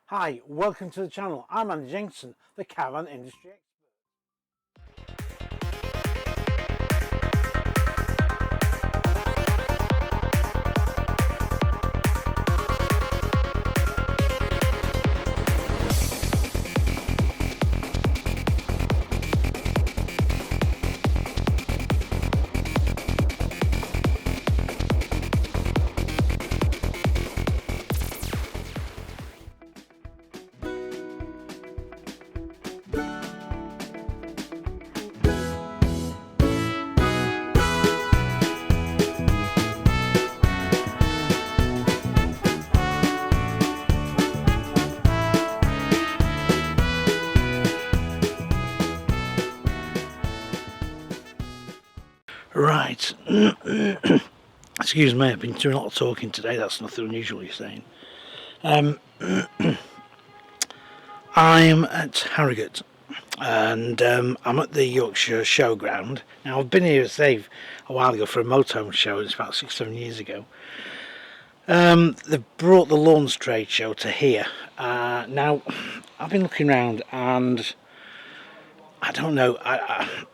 Hi, welcome to the channel. I'm Andy Jenkinson, the caravan industry expert. Right, excuse me, I've been doing a lot of talking today, that's nothing unusual you're saying. I'm at Harrogate and I'm at the Yorkshire Showground. Now I've been here, say, a while ago for a motorhome show, it's about 6-7 years ago. They've brought the Lawns Trade Show to here. Now, I've been looking around and I don't know,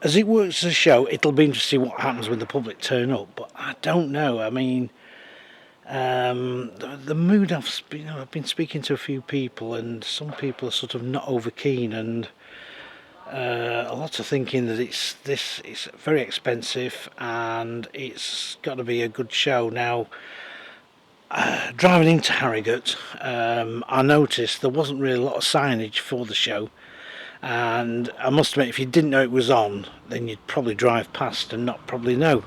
as it works as a show, it'll be interesting to see what happens when the public turn up, but I don't know. I mean, the mood I've been speaking to a few people, and some people are sort of not over keen, and a lot are thinking that it's very expensive and it's got to be a good show. Now, driving into Harrogate, I noticed there wasn't really a lot of signage for the show. And I must admit, if you didn't know it was on, then you'd probably drive past and not probably know.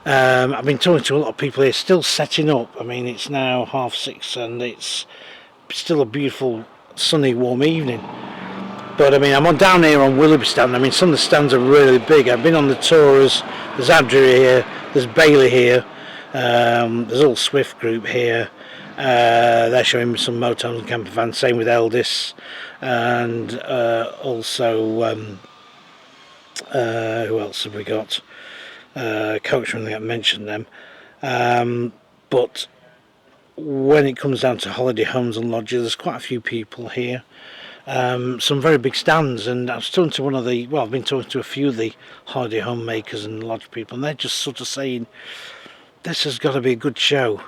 I've been talking to a lot of people here, still setting up. I mean, it's now 6:30 and it's still a beautiful, sunny, warm evening. But I mean, I'm down here on Willoughby stand. I mean, some of the stands are really big. I've been on the tours. There's Adria here, there's Bailey here, there's all Swift Group here. They're showing some motorhomes and camper vans, same with Eldis, and also who else have we got? Coachman, I think I mentioned them. But when it comes down to holiday homes and lodges, there's quite a few people here. Some very big stands, and I was talking to I've been talking to a few of the holiday home makers and lodge people, and they're just sort of saying this has got to be a good show.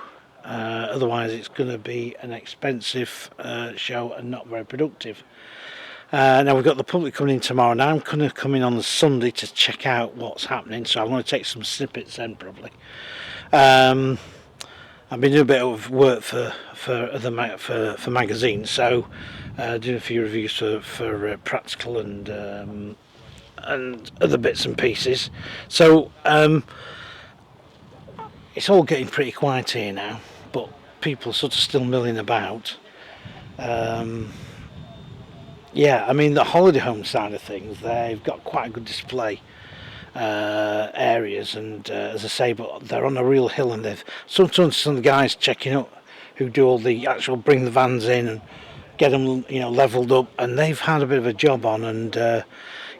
Otherwise it's going to be an expensive show and not very productive. Now we've got the public coming in tomorrow. Now I'm going to come in on the Sunday to check out what's happening, so I'm going to take some snippets then probably. I've been doing a bit of work for magazines, so doing a few reviews for Practical and other bits and pieces. So it's all getting pretty quiet here now, but people sort of still milling about. Yeah, I mean, the holiday home side of things, they've got quite a good display areas, and as I say, but they're on a real hill, and they've sometimes some of the guys checking up who do all the actual bring the vans in and get them, leveled up, and they've had a bit of a job on, and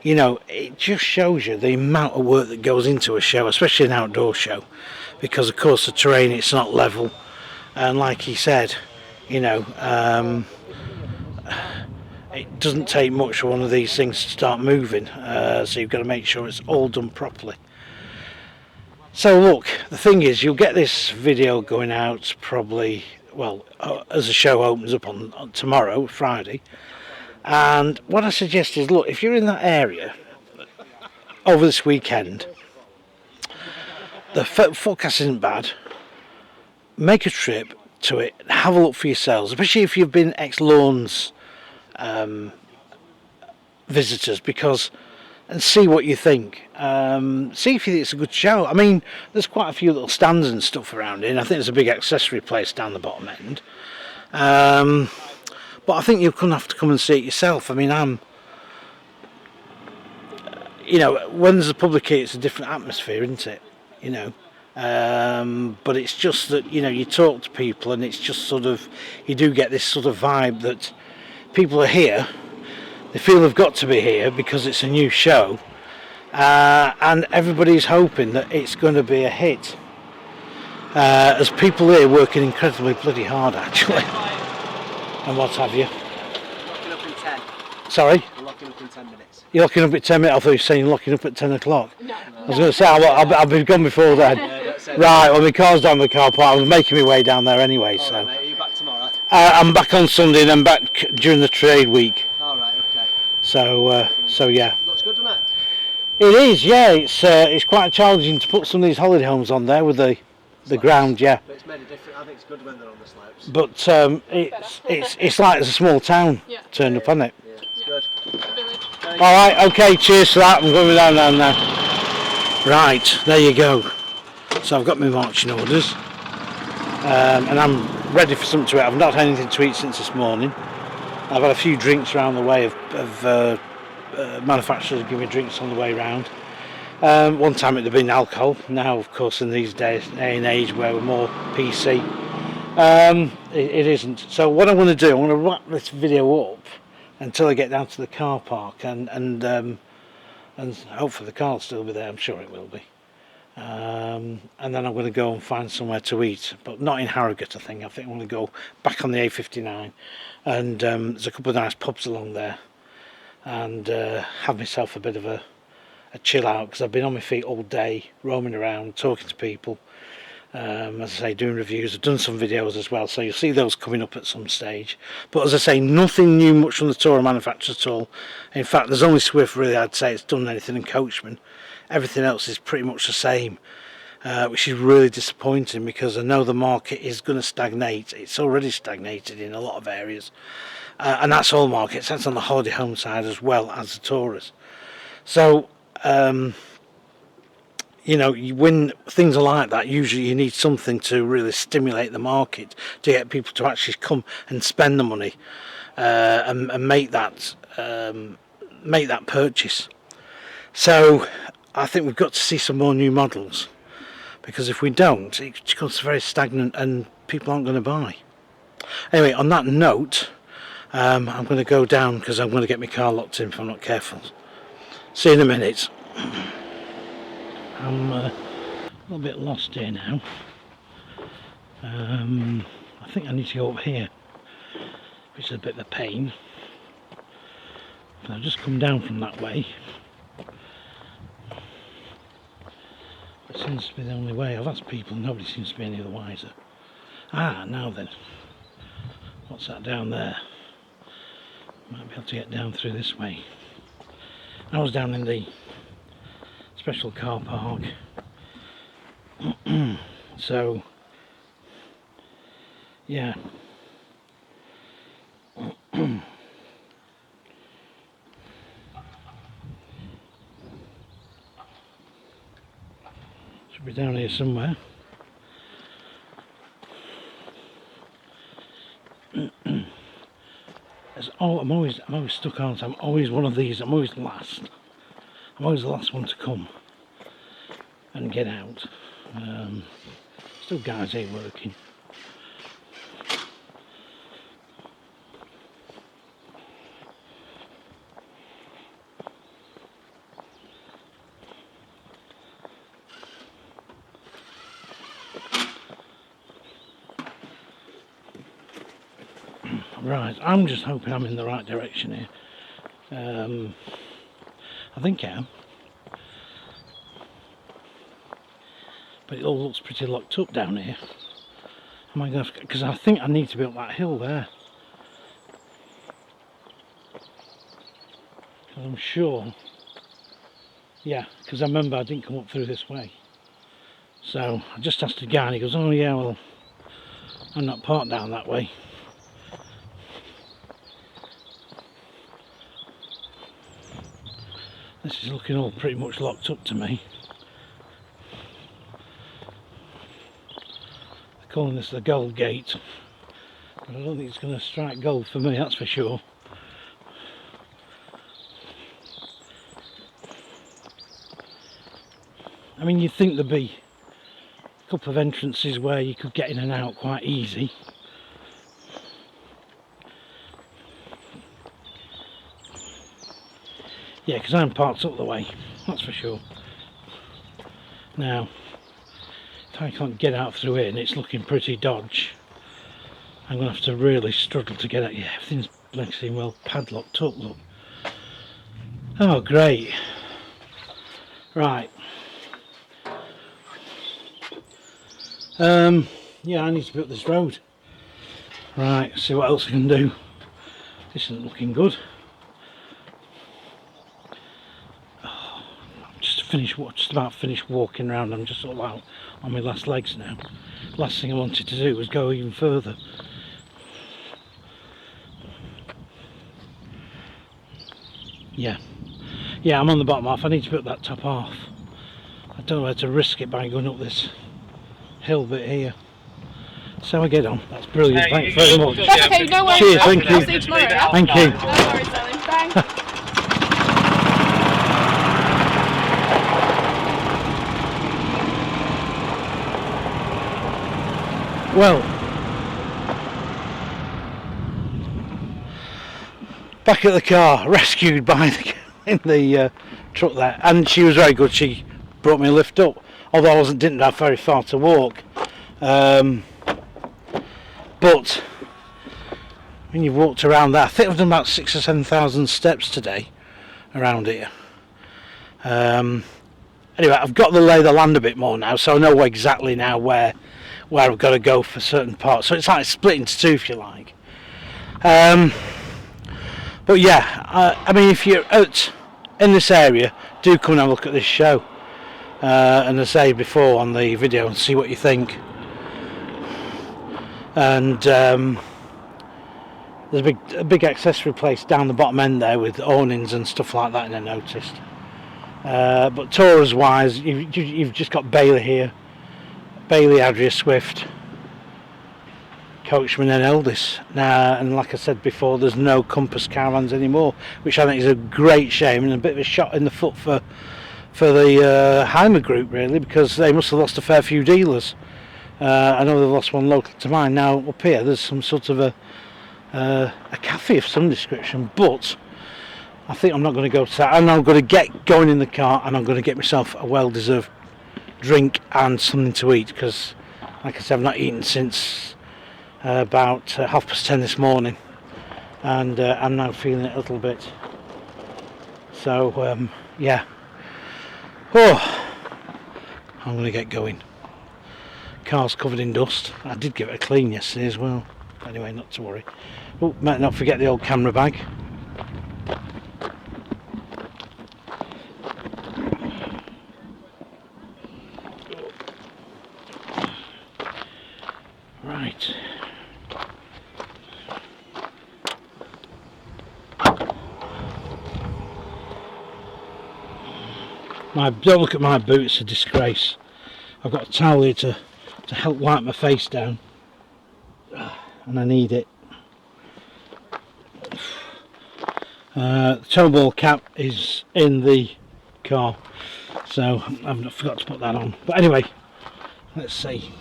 it just shows you the amount of work that goes into a show, especially an outdoor show, because of course the terrain, it's not level, and like he said, it doesn't take much for one of these things to start moving, so you've got to make sure it's all done properly. So look, the thing is, you'll get this video going out probably, as the show opens up on tomorrow, Friday. And what I suggest is, look, if you're in that area over this weekend, the forecast isn't bad, make a trip to it, have a look for yourselves, especially if you've been ex-Lawns visitors, and see what you think. See if you think it's a good show. I mean, there's quite a few little stands and stuff around here, and I think there's a big accessory place down the bottom end. But I think you're going to have to come and see it yourself. I mean, when there's a public here, it's a different atmosphere, isn't it? But it's just that, you talk to people, and it's just sort of, you do get this sort of vibe that people are here, they feel they've got to be here because it's a new show, and everybody's hoping that it's going to be a hit. As people here working incredibly bloody hard, actually. and what have you. Locking up in 10. Sorry? We're locking up in 10 minutes. You're locking up at 10 minutes? I thought you were saying you're locking up at 10 o'clock. No. I was going to say, I'll be gone before then. Yeah, don't say Right, well, my car's down the car park. I was making my way down there anyway, so. Alright, mate, are you back tomorrow? I'm back on Sunday and then back during the trade week. Alright, okay. So yeah. Looks good, doesn't it? It is, yeah. It's quite challenging to put some of these holiday homes on there with the ground, yeah. But it's made a difference. I think it's good when they're on the slopes. But it's like it's a small town turned up on it. Yeah, it's good. The village. Alright, okay, cheers for that. I'm going down now. Right, there you go. So I've got my marching orders. And I'm ready for something to eat. I've not had anything to eat since this morning. I've had a few drinks around the way of manufacturers giving me drinks on the way round. One time it'd have been alcohol. Now, of course, in these days and age where we're more PC, it isn't. So what I'm going to do, I'm going to wrap this video up until I get down to the car park, and hopefully the car will still be there. I'm sure it will be. And then I'm going to go and find somewhere to eat, but not in Harrogate. I think I'm going to go back on the A59, and there's a couple of nice pubs along there, and have myself a bit of a chill out, because I've been on my feet all day, roaming around, talking to people, as I say, doing reviews. I've done some videos as well, so you'll see those coming up at some stage. But as I say, nothing new much from the Tourer manufacturers at all. In fact, there's only Swift really I'd say it's done anything, and Coachman. Everything else is pretty much the same, which is really disappointing, because I know the market is going to stagnate. It's already stagnated in a lot of areas, and that's all markets. That's on the holiday home side as well as the tourers. So you know, when things are like that, usually you need something to really stimulate the market to get people to actually come and spend the money and make that purchase. So I think we've got to see some more new models, because if we don't, it becomes very stagnant and people aren't going to buy. Anyway, on that note, I'm going to go down, because I'm going to get my car locked in if I'm not careful. See you in a minute. I'm a little bit lost here now. I think I need to go up here, which is a bit of a pain. But I've just come down from that way. It seems to be the only way. I've asked people, nobody seems to be any the wiser. Ah, now then. What's that down there? Might be able to get down through this way. I was down in the special car park. So, yeah. Should be down here somewhere. I'm always stuck on. I'm always one of these. I'm always last. I'm always the last one to come and get out. Still guys here working. Right, I'm just hoping I'm in the right direction here. I think I am. But it all looks pretty locked up down here. Am I going to? Because I think I need to be up that hill there. Because I'm sure. Yeah, because I remember I didn't come up through this way. So I just asked the guy and he goes, oh yeah, well, I'm not parked down that way. This is looking all pretty much locked up to me. They're calling this the Gold Gate, but I don't think it's going to strike gold for me, that's for sure. I mean, you'd think there'd be a couple of entrances where you could get in and out quite easy. Yeah, because I'm parked up the way, that's for sure. Now, if I can't get out through here and it's looking pretty dodge, I'm going to have to really struggle to get at. Yeah, everything's actually well padlocked up, look. Oh, great. Right. Yeah, I need to be up this road. Right, see what else I can do. This isn't looking good. Oh, I'm just about finished walking around. I'm just all out on my last legs now. Last thing I wanted to do was go even further. Yeah, I'm on the bottom half. I need to put that top half. I don't know where to risk it by going up this hill bit here. So I get on. That's brilliant. Thanks very much. That's okay, no worries. Cheers, thank you. I'll see you tomorrow, yeah? Thank you. No worries, darling. Thanks. Well, back at the car, rescued by the truck there, and she was very good. She brought me a lift up, although I didn't have very far to walk. But when you've walked around that, I think I've done about 6,000 or 7,000 steps today around here. Anyway, I've got to lay the land a bit more now, so I know exactly now where I've got to go for certain parts. So it's like split into two, if you like. But yeah, I mean, if you're in this area, do come and have a look at this show. And as I say before on the video, and see what you think. And there's a big accessory place down the bottom end there with awnings and stuff like that, and I noticed. But tours wise, you've just got Bailey here, Bailey, Adria, Swift, Coachman and Eldis. Now, and like I said before, there's no Compass caravans anymore, which I think is a great shame and a bit of a shot in the foot for the Heimer group, really, because they must have lost a fair few dealers. I know they've lost one local to mine. Now up here there's some sort of a cafe of some description, but I think I'm not going to go to that, and I'm going to get going in the car and I'm going to get myself a well-deserved drink and something to eat, because like I said, I've not eaten since about 10:30 this morning, and I'm now feeling it a little bit. So yeah, I'm going to get going. Car's covered in dust. I did give it a clean yesterday as well. Anyway, not to worry. Oh, might not forget the old camera bag. Right. Don't look at my boot, it's a disgrace. I've got a towel here to help wipe my face down, and I need it. The tow ball cap is in the car, so I've forgot to put that on. But anyway, let's see.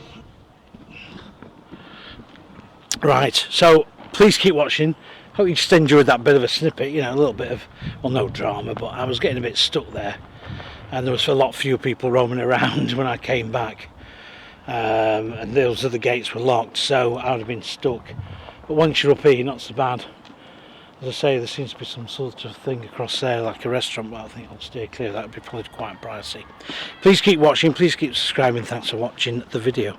Right, so please keep watching. Hope you just enjoyed that bit of a snippet, you know, a little bit of, well, no drama, but I was getting a bit stuck there, and there was a lot fewer people roaming around when I came back. And those other gates were locked, so I would have been stuck. But once you're up here, not so bad. As I say, there seems to be some sort of thing across there, like a restaurant, but I think I'll steer clear. That would be probably quite pricey. Please keep watching, please keep subscribing. Thanks for watching the video.